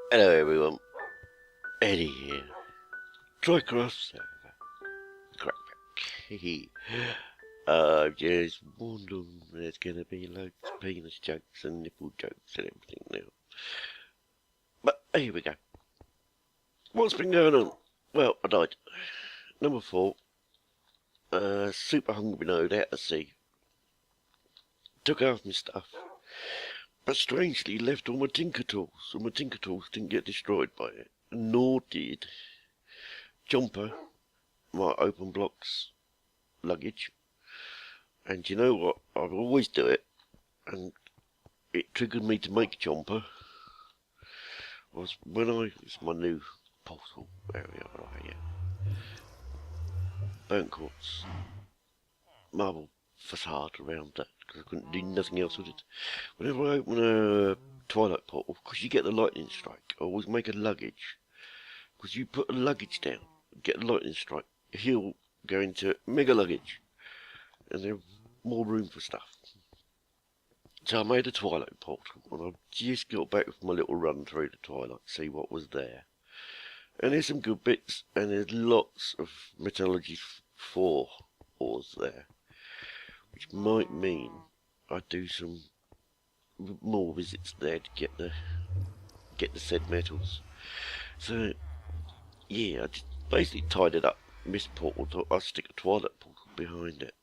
Hello everyone, Eddie here. Trycraft server. Crap. I've just warned them there's gonna be loads of penis jokes and nipple jokes and everything now. But here we go. What's been going on? Well, I died. Number 4. Super hungry node out to sea. Took half my stuff. But strangely left all my tinker tools, so my tinker tools didn't get destroyed by it. Nor did Jumper, my open blocks luggage. And you know what? I always do it, and it triggered me to make Jumper. Was when it's my new portal area right here. Burnt quartz, marble facade around that, because I couldn't do nothing else with it. Whenever I open a twilight portal, because you get the lightning strike, I always make a luggage. Because you put a luggage down, get a lightning strike, he'll go into mega luggage, and there's more room for stuff. So I made a twilight portal, and I just got back with my little run through the twilight, see what was there. And there's some good bits, and there's lots of Metallurgy 4 ores there, which might mean I do some more visits there to get the said metals. So yeah, I just basically tied it up. Mist portal, I'll stick a twilight portal behind it.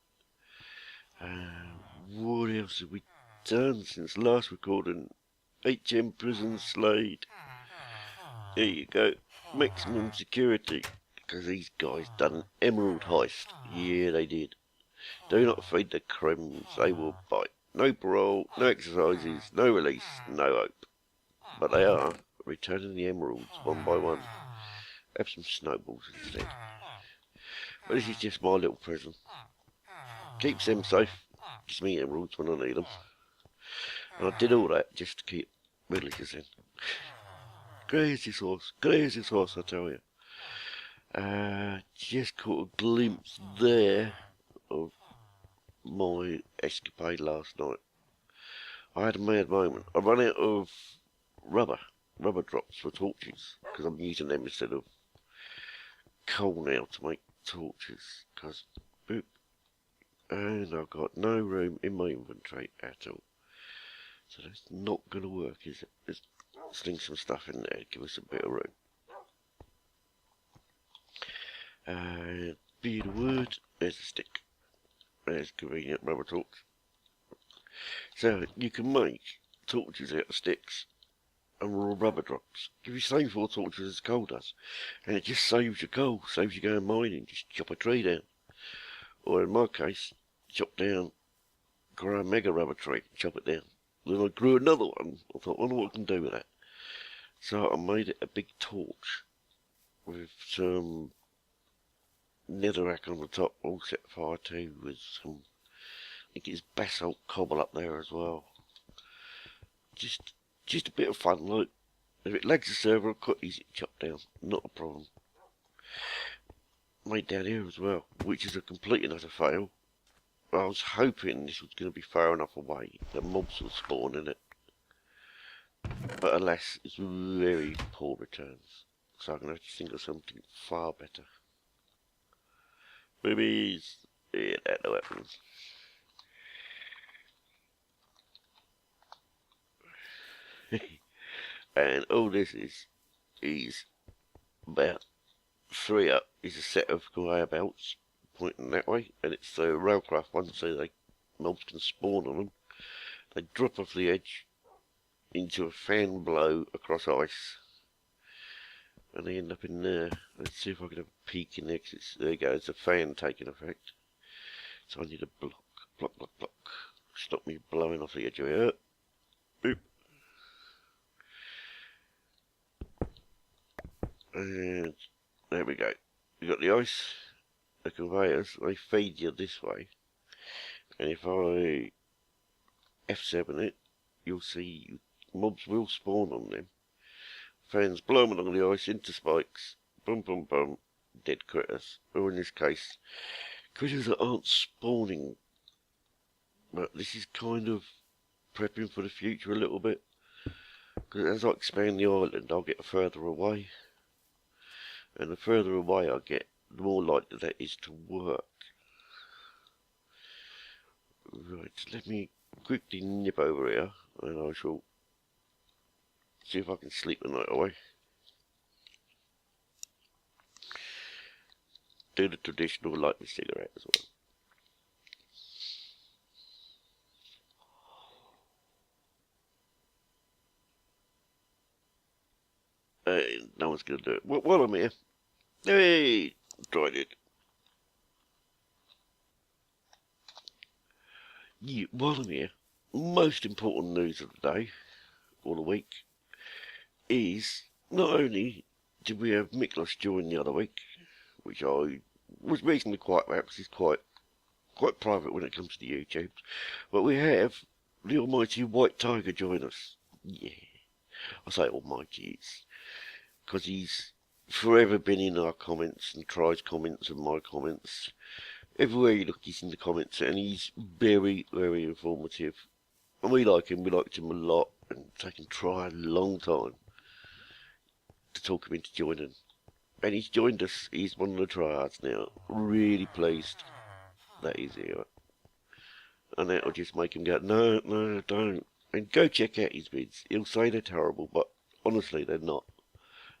What else have we done since last recording? HM Prison Slade. There you go. Maximum security. Because these guys done an emerald heist. Yeah, they did. Do not feed the criminals, they will bite. No parole, no exercises, no release, no hope. But they are returning the emeralds one by one. Have some snowballs instead. But this is just my little prison. Keeps them safe. Gives me emeralds when I need them. And I did all that just to keep villagers in. Crazy sauce, I tell you. Just caught a glimpse there of my escapade last night. I had a mad moment. I ran out of rubber drops for torches, because I'm using them instead of coal now to make torches, because boop. And I've got no room in my inventory at all. So that's not going to work, is it? Let's sling some stuff in there to give us a bit of room. Beard of wood, there's a stick. There's convenient rubber torch. So you can make torches out of sticks and raw rubber drops. Give you the same 4 torches as coal does. And it just saves your coal, saves you going mining. Just chop a tree down. Or in my case, chop down, grow a mega rubber tree, chop it down. Then I grew another one. I thought, I wonder what I can do with that. So I made it a big torch with some netherrack on the top, all set fire to, with some, I think it's basalt cobble up there as well. Just a bit of fun, like, if it lags the server, I'll cut easy to chop down, not a problem. Made down here as well, which is a complete and utter fail. I was hoping this was going to be far enough away that mobs will spawn in it. But alas, it's very poor returns. So I'm going to have to think of something far better. Boobies. Yeah, that'll happen. And all this is about 3 up. Is a set of conveyor belts pointing that way, and it's the railcraft ones, so mobs can spawn on them. They drop off the edge into a fan blow across ice, and they end up in there. Let's see if I can have a peek in there, because there you go, it's a fan taking effect. So I need a block, stop me blowing off the edge of it. Boop. And there we go. You got the ice, the conveyors, they feed you this way. And if I F7 it, you'll see mobs will spawn on them. Fans blow them along the ice into spikes. Boom, boom, boom. Dead critters. Or in this case, critters that aren't spawning. But this is kind of prepping for the future a little bit. Because as I expand the island, I'll get further away. And the further away I get, the more likely that is to work. Right, let me quickly nip over here, and I shall see if I can sleep the night away. Do the traditional light my cigarette as well. No one's going to do it. While I'm here, hey, tried it. Yeah, while I'm here, most important news of the day, or the week, is not only did we have Miklos join the other week, which I was reasonably quiet about because he's quite private when it comes to the YouTube, but we have the almighty White Tiger join us. Yeah, I say almighty, because he's forever been in our comments and tries comments and my comments. Everywhere you look, he's in the comments, and he's very, very informative. And we like him. We liked him a lot, and taken try a long time to talk him into joining. And he's joined us. He's one of the tryhards now. Really pleased that he's here. And that'll just make him go, no, no, don't. And go check out his vids. He'll say they're terrible, but honestly, they're not.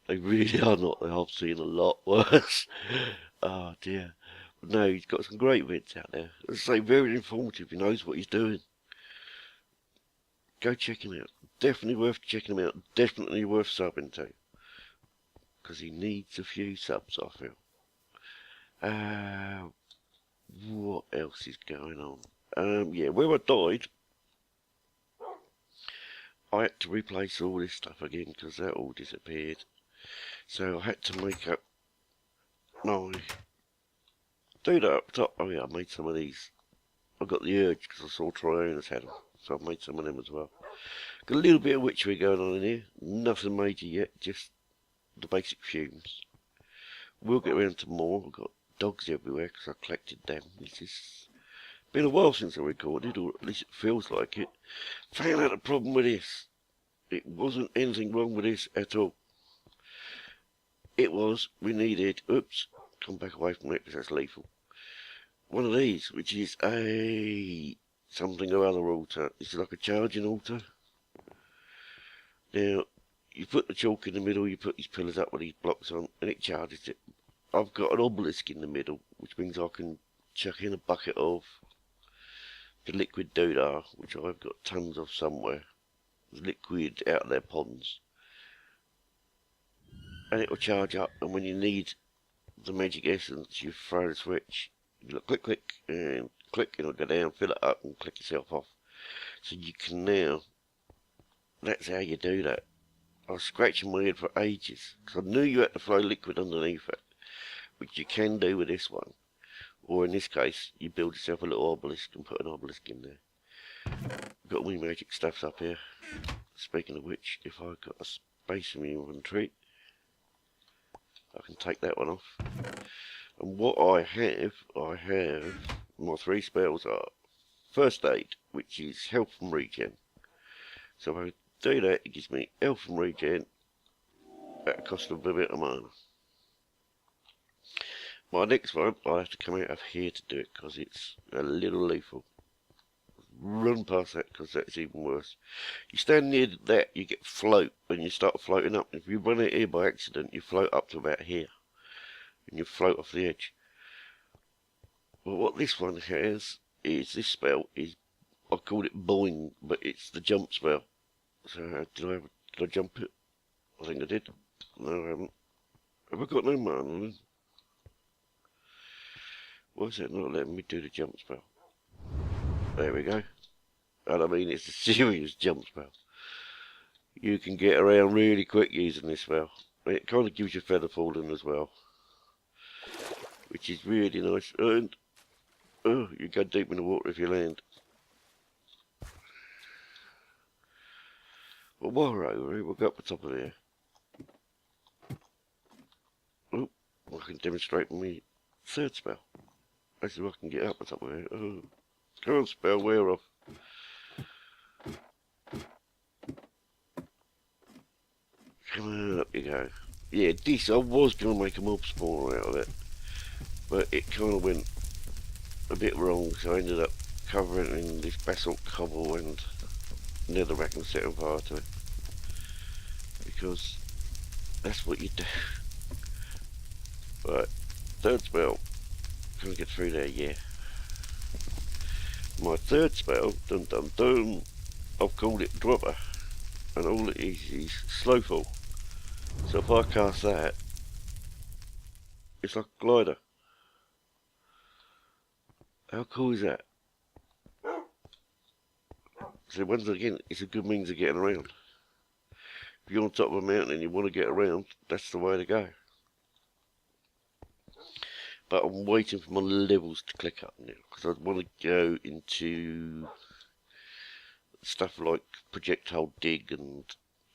They really are not. I've seen a lot worse. Oh dear. But no, he's got some great vids out there. As I say, very informative. He knows what he's doing. Go check him out. Definitely worth checking him out. Definitely worth subbing to. Because he needs a few subs, I feel. What else is going on? Yeah, where I died, I had to replace all this stuff again because that all disappeared. So I had to make up my do that up top. Oh yeah, I made some of these. I got the urge because I saw Tryonas had them, so I've made some of them as well. Got a little bit of witchery going on in here. Nothing major yet, just the basic fumes. We'll get around to more. I've got dogs everywhere because I collected them. This is been a while since I recorded, or at least it feels like it. Found out a problem with this. It wasn't anything wrong with this at all. It was, we needed, oops, come back away from it because that's lethal. One of these, which is a something or other altar. It's like a charging altar. Now, you put the chalk in the middle, you put these pillars up with these blocks on, and it charges it. I've got an obelisk in the middle, which means I can chuck in a bucket of the liquid doodah, which I've got tons of somewhere. Liquid out of their ponds. And it will charge up, and when you need the magic essence, you throw the switch, you look, click, and it'll go down, fill it up, and click yourself off. So you can now, that's how you do that. I was scratching my head for ages, because I knew you had to throw liquid underneath it, which you can do with this one. Or in this case, you build yourself a little obelisk and put an obelisk in there. Got all my magic stuffs up here. Speaking of which, if I've got a space in my inventory, I can take that one off. And what I have my 3 spells are first aid, which is health and regen. So if I do that, it gives me health and regen at a cost of a bit of mana. My next one, I have to come out of here to do it because it's a little lethal. Run past that because that's even worse. You stand near that, you get float when you start floating up. If you run out here by accident, you float up to about here. And you float off the edge. Well, what this one has is, this spell is, I called it boing, but it's the jump spell. So did I jump it? I think I did. No, I haven't. Have I got no mana then? Why is that not letting me do the jump spell? There we go. And I mean, it's a serious jump spell. You can get around really quick using this spell. It kind of gives you feather falling as well, which is really nice. And oh, you go deep in the water if you land. But while we're over here, we'll go up the top of here. Oh, I can demonstrate my 3rd spell. Let's see if I can get up the top of here. Oh, come on, spell, wear off. Come on, up you go. Yeah, this, I was going to make a mob spawner out of it, but it kind of went a bit wrong, so I ended up covering it in this basalt cobble and netherrack and setting fire to it. Because that's what you do. Right, third spell. Can I get through there? Yeah. My third spell, dun dun dun, I've called it Dropper, and all it is Slowfall. So if I cast that, it's like a glider. How cool is that? So once again, it's a good means of getting around. If you're on top of a mountain and you want to get around, that's the way to go. But I'm waiting for my levels to click up now, because I want to go into stuff like projectile dig and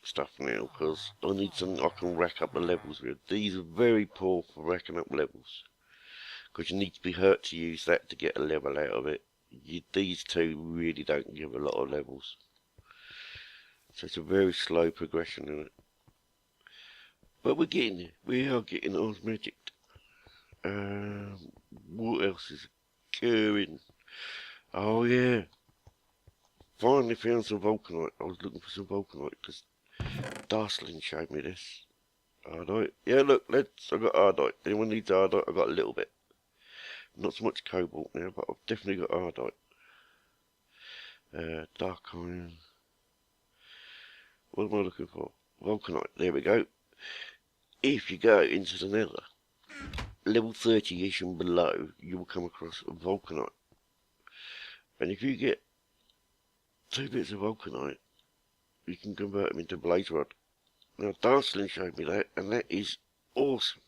stuff now, because I need something I can rack up the levels with. These are very poor for racking up levels, because you need to be hurt to use that to get a level out of it. These two really don't give a lot of levels, so it's a very slow progression in it. But we're getting there. We are getting on magic. What else is occurring? Oh yeah, finally found some vulcanite. I was looking for some vulcanite because Darslin showed me this. Ardite. Yeah, look, I got ardite. Anyone needs ardite? I got a little bit. Not so much cobalt now, but I've definitely got ardite. Dark iron. What am I looking for? Vulcanite. There we go. If you go into the nether, level 30ish and below, you will come across vulcanite. And if you get 2 bits of vulcanite, you can convert them into blaze rod. Now, Darslin showed me that, and that is awesome.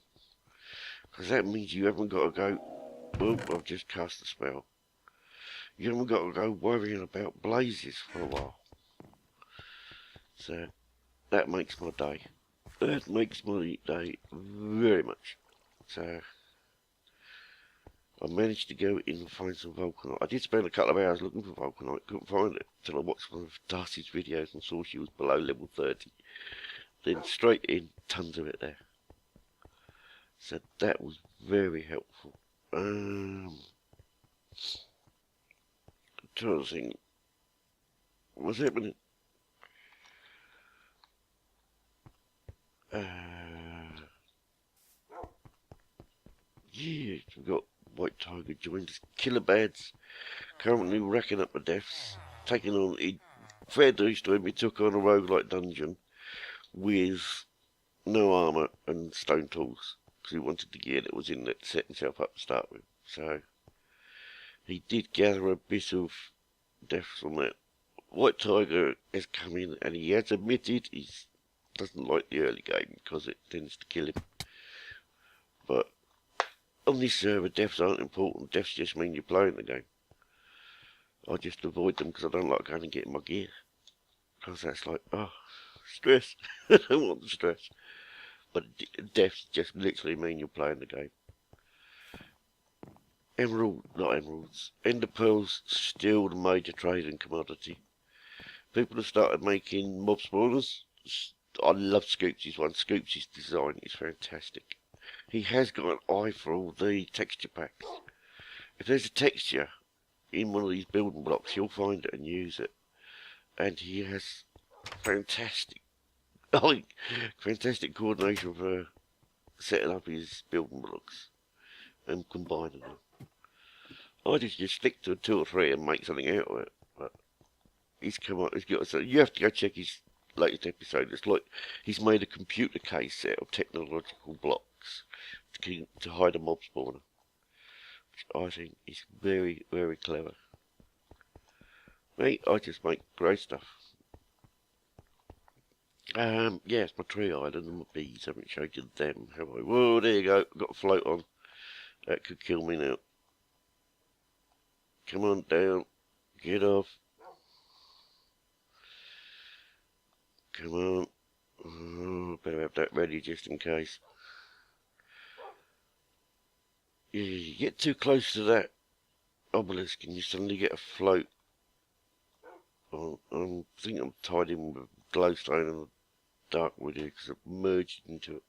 Because that means you haven't got to go, oh, I've just cast the spell. You haven't got to go worrying about blazes for a while. So, that makes my day. That makes my day very much. So, I managed to go in and find some vulcanite. I did spend a couple of hours looking for vulcanite, couldn't find it, till I watched one of Darcy's videos and saw she was below level 30. Then straight in, tons of it there. So that was very helpful. I'm trying to think, what's happening? Yeah, we've got White Tiger joined us. Killer Bads, currently racking up the deaths, taking on, fair dues to him, he took on a roguelike dungeon with no armour and stone tools, because he wanted the gear that was in it to set himself up to start with. So, he did gather a bit of deaths from that. White Tiger has come in and he has admitted he doesn't like the early game because it tends to kill him. But on this server, deaths aren't important. Deaths just mean you're playing the game. I just avoid them because I don't like going and getting my gear. Because that's like, oh, stress. I don't want the stress. But deaths just literally mean you're playing the game. Not emeralds. Ender pearls, still the major trading commodity. People have started making mob spawners. I love Scoopsy's one. Scoopsy's design is fantastic. He has got an eye for all the texture packs. If there's a texture in one of these building blocks, he'll find it and use it. And he has fantastic coordination for setting up his building blocks and combining them. I just stick to 2 or 3 and make something out of it. But he's come up, so you have to go check his latest episode. It's like he's made a computer case out of technological blocks to hide a mob spawner, which I think is very, very clever. Me, I just make great stuff. Yeah, it's my tree island and my bees. I haven't showed you them, have I? Whoa, there you go. Got a float on. That could kill me now. Come on down. Get off. Come on. Oh, better have that ready just in case. Yeah, you get too close to that obelisk and you suddenly get a float. I think I'm tied in with glowstone and dark wood here because I've merged into it.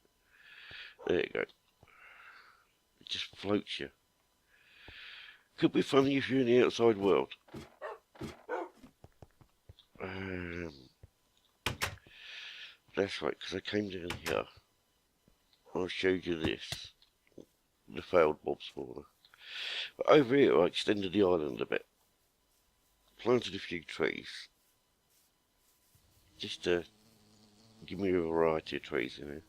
There you go. It just floats you. Could be funny if you're in the outside world. That's right, because I came down here. I showed you this. The failed mob spawner. But over here I extended the island a bit. Planted a few trees. Just to give me a variety of trees in here.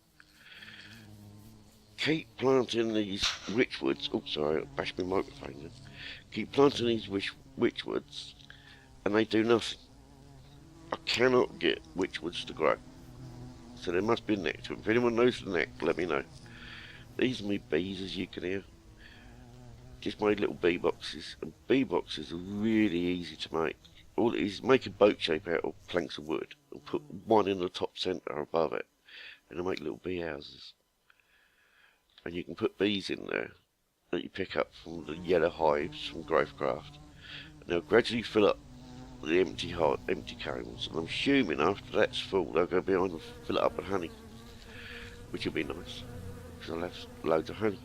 Keep planting these witchwoods. Oh, sorry, I bashed my microphone then. Keep planting these witchwoods, and they do nothing. I cannot get witchwoods to grow. So there must be a neck to it. If anyone knows the neck, let me know. These are my bees, as you can hear. Just made little bee boxes. And bee boxes are really easy to make. All it is make a boat shape out of planks of wood and put one in the top centre above it, and they'll make little bee houses. And you can put bees in there that you pick up from the yellow hives from Trycraft, and they'll gradually fill up the empty combs. And I'm assuming after that's full, they'll go behind and fill it up with honey, which will be nice because I'll have loads of honey.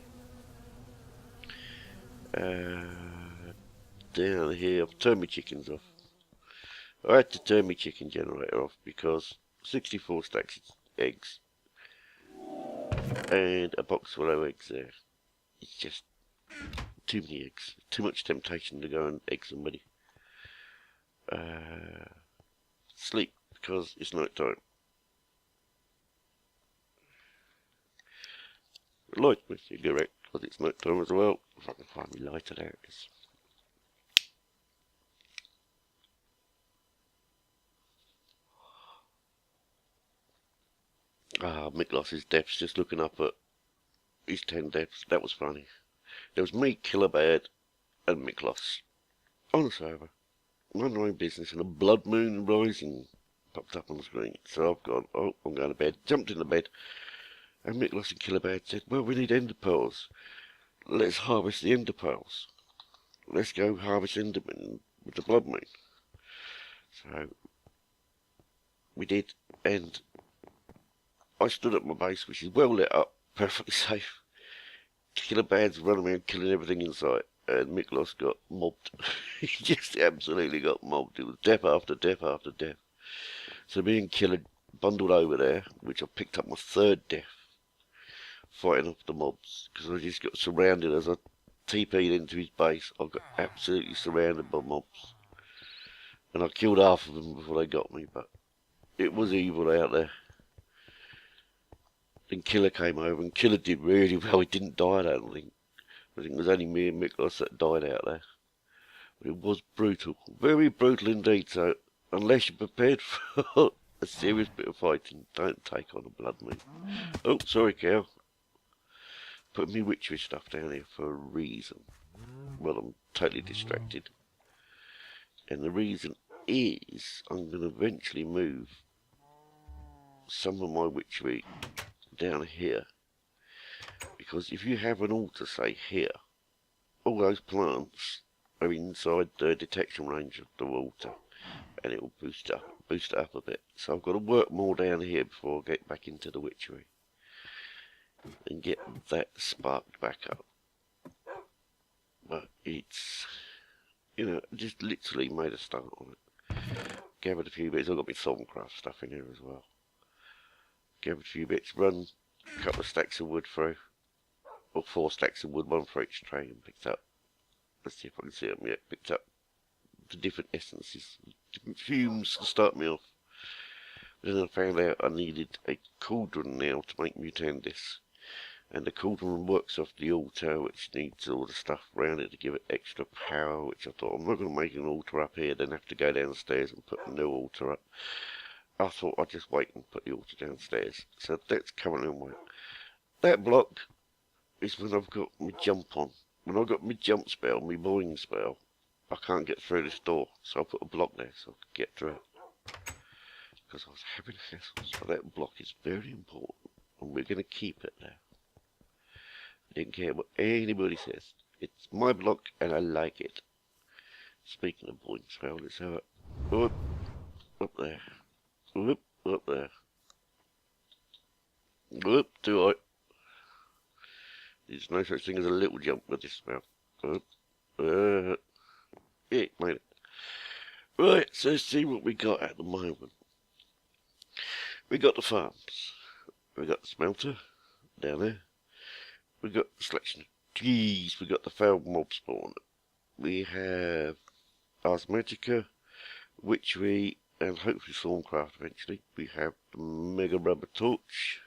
Down here, I've turned my chickens off. I had to turn my chicken generator off because 64 stacks of eggs and a box full of eggs there. It's just too many eggs. Too much temptation to go and egg somebody. Sleep because it's night time. Light with cigarette because it's night time as well. If I can find my lighter, there it is. Miklas's deaths, just looking up at his 10 deaths. That was funny. There was me, Killerbad, and Miklas on the server. Mind my own business, and a blood moon rising popped up on the screen. So I've gone, oh, I'm going to bed. Jumped in the bed, and Miklas and Killerbad said, well, we need ender pearls. Let's harvest the ender pearls. Let's go harvest endermen with the blood moon. So we did, and I stood at my base, which is well lit up, perfectly safe. Killerbad's running around killing everything in sight, and Miklas got mobbed. He just absolutely got mobbed. It was death after death after death. So me and Killer bundled over there, which I picked up my 3rd death, fighting off the mobs, because I just got surrounded as I TP'd into his base. I got absolutely surrounded by mobs. And I killed half of them before they got me, but it was evil out there. Then Killer came over, and Killer did really well. He didn't die, I don't think. I think it was only me and Miklas that died out there. But it was brutal. Very brutal indeed, so unless you're prepared for a serious bit of fighting, don't take on a blood moon. Oh, sorry, cow. Put me witchery stuff down here for a reason. Well, I'm totally distracted. And the reason is I'm going to eventually move some of my witchery down here, because if you have an altar, say here, all those plants are inside the detection range of the altar, and it will boost it up a bit. So I've got to work more down here before I get back into the witchery and get that sparked back up. But it's, you know, just literally made a start on it. Gathered a few bits. I've got my Trycraft stuff in here as well. Gathered a few bits, run a couple of stacks of wood through, or 4 stacks of wood, one for each tray, and picked up, let's see if I can see them yet, picked up the different essences, different fumes to start me off. But then I found out I needed a cauldron now to make mutandis, and the cauldron works off the altar, which needs all the stuff around it to give it extra power, which I thought, I'm not going to make an altar up here, then have to go downstairs and put a new altar up. I thought I'd just wait and put the altar downstairs. So that's currently on my... That block is when I've got my jump on. When I've got my jump spell, my boing spell, I can't get through this door. So I put a block there so I can get through it. Because I was having hassles. So that block is very important. And we're going to keep it there. I didn't care what anybody says. It's my block and I like it. Speaking of boing spell, let's have it. Up there. Whoop, up there. Whoop, too high. There's no such thing as a little jump with this mouth. Whoop. Yeah, made it. Right, so let's see what we got at the moment. We got the farms. We got the smelter down there. We got the selection of trees. We got the failed mob spawn. We have Asthmatica, Witchery, and hopefully Stormcraft eventually. We have the Mega Rubber Torch.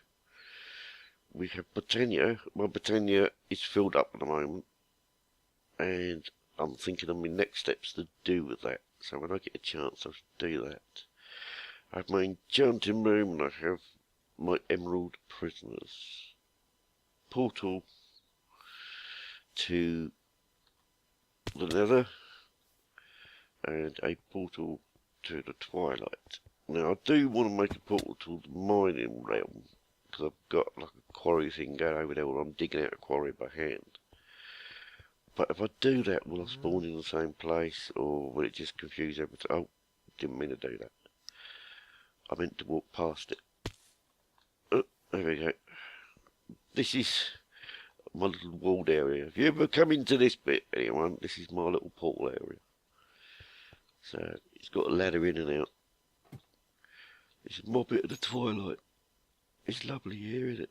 We have Botania. My Botania is filled up at the moment, and I'm thinking of my next steps to do with that. So when I get a chance, I should do that. I have my enchanting room, and I have my Emerald Prisoners. Portal to the Nether, and a portal to the Twilight. Now I do want to make a portal to the mining realm, because I've got like a quarry thing going over there where I'm digging out a quarry by hand. But if I do that, will I spawn in the same place, or will it just confuse everything? Oh, didn't mean to do that. I meant to walk past it. Oh, there we go. This is my little walled area. If you ever come into this bit, anyone, this is my little portal area. So, it's got a ladder in and out. This is my bit of the Twilight. It's lovely here, isn't it?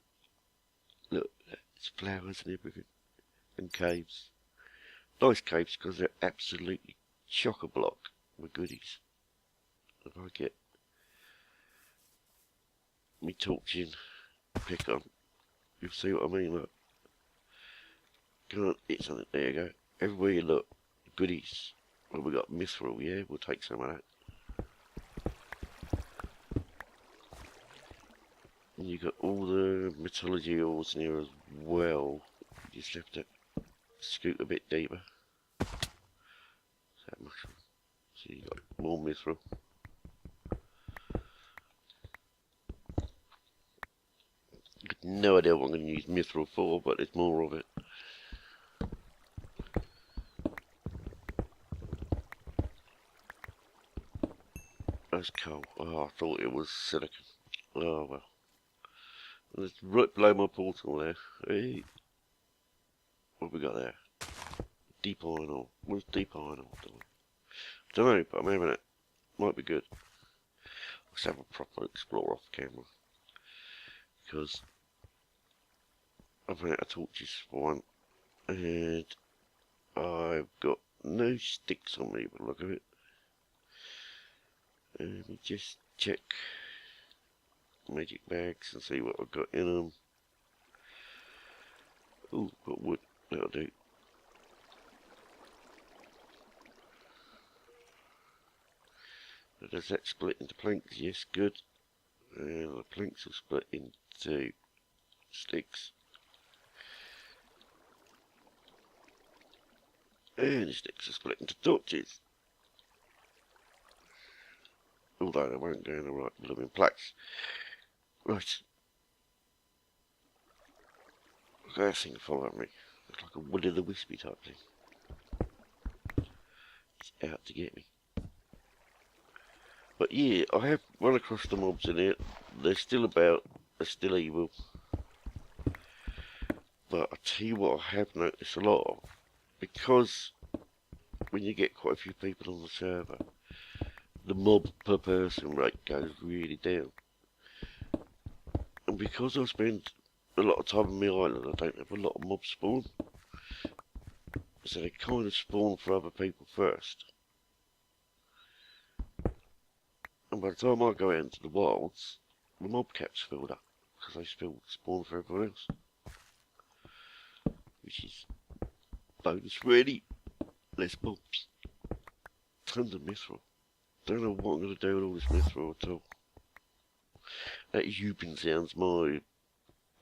Look, it's flowers and everything. And caves. Nice caves because they're absolutely chock-a-block with goodies. If I get me torch in, pick on, you'll see what I mean. Look, can't hit something. There you go. Everywhere you look, goodies. Well, we got mithril, yeah, we'll take some of that. And you got all the mythology ores in here as well. You just have to scoot a bit deeper. So much. So you got more mithril. No idea what I'm going to use mithril for, but there's more of it. That's coal. Oh, I thought it was silicon. Oh well. It's right below my portal there. Hey. What have we got there? Deep iron ore. What's deep iron ore? Don't know, but I'm having it. Might be good. Let's have a proper explore off camera. Because I've run out of torches for one. And I've got no sticks on me by the look of it. Let me just check magic bags and see what I've got in them. Ooh, got wood. That'll do. Does that split into planks? Yes, good. And the planks will split into sticks. And the sticks will split into torches. Although they won't go in the right blooming place. Right. Look at that thing following me. It's like a Woody the Wispy type thing. It's out to get me. But yeah, I have run across the mobs in it. They're still about. They're still evil. But I tell you what I have noticed a lot of. Because when you get quite a few people on the server, the mob per person rate goes really down. And because I spend a lot of time on my island, I don't have a lot of mob spawn. So they kind of spawn for other people first. And by the time I go out into the wilds, the mob cap's filled up. Because they still spawn for everyone else. Which is bonus really. Less mobs. Tons of mithril. Don't know what I'm going to do with all this mithril at all. That Yupin sounds my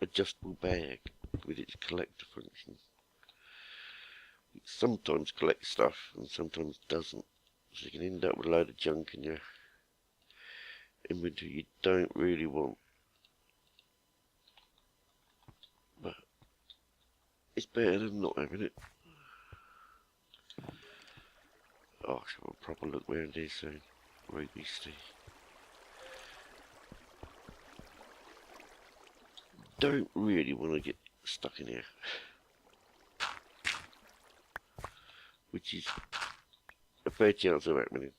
adjustable bag with its collector function. It sometimes collects stuff and sometimes doesn't. So you can end up with a load of junk in your inventory you don't really want. But it's better than not having it. Oh, I should have a proper look round here soon. Ruby Steve. don't really want to get stuck in here. Which is a fair chance of happening.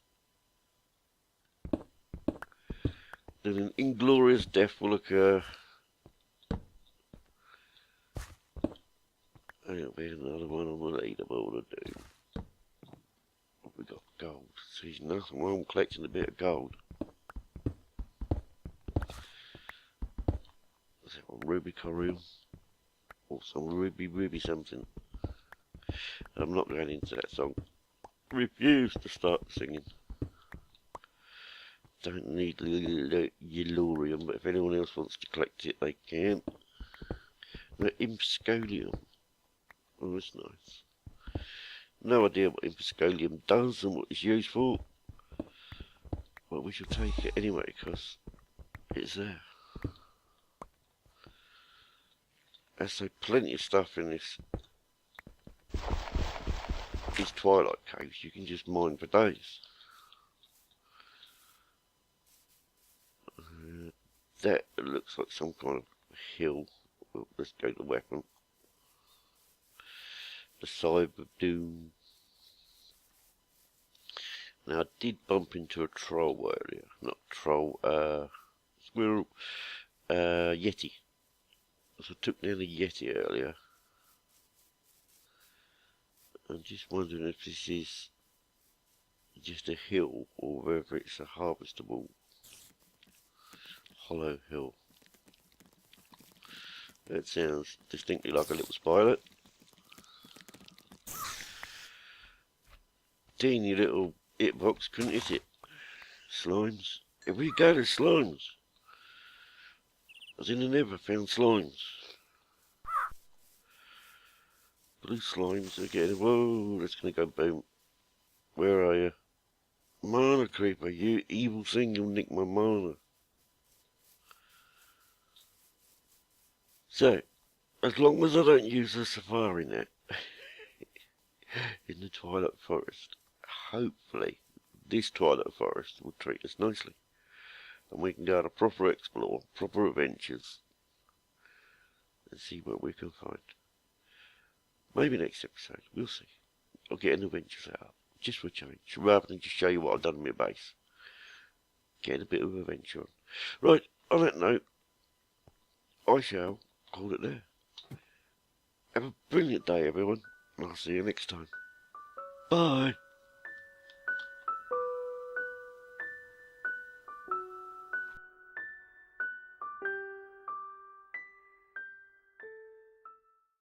Then an inglorious death will occur. There'll be another one on the leaderboard to do. What we got? Gold. See, there's nothing wrong collecting a bit of gold. Is that one ruby coral? Or some ruby something. I'm not going into that song. Refuse to start singing. Don't need Yellorium, but if anyone else wants to collect it, they can. The Impiscolium. Oh, that's nice. No idea what Impiscolium does and what it's used for. But we shall take it anyway, because it's there. There's so plenty of stuff in these twilight caves, you can just mine for days. That looks like some kind of hill. Well, let's go to the weapon. The Scythe of Doom. Now I did bump into a troll earlier. Not troll, squirrel, yeti. So I took down a yeti earlier. I'm just wondering if this is just a hill or whether it's a harvestable hollow hill. That sounds distinctly like a little spider. Teeny little hitbox couldn't hit it. Slimes. If we go to slimes. I was in the never found slimes. Blue slimes again. Whoa, that's gonna go boom. Where are you? Mana creeper, you evil thing, you'll nick my mana. So, as long as I don't use the safari net in the Twilight Forest, hopefully this Twilight Forest will treat us nicely. And we can go on a proper explore, proper adventures, and see what we can find. Maybe next episode, we'll see. I'll get an adventures out, just for a change, rather than just show you what I've done in my base. Get a bit of adventure on. Right, on that note, I shall call it there. Have a brilliant day, everyone, and I'll see you next time. Bye.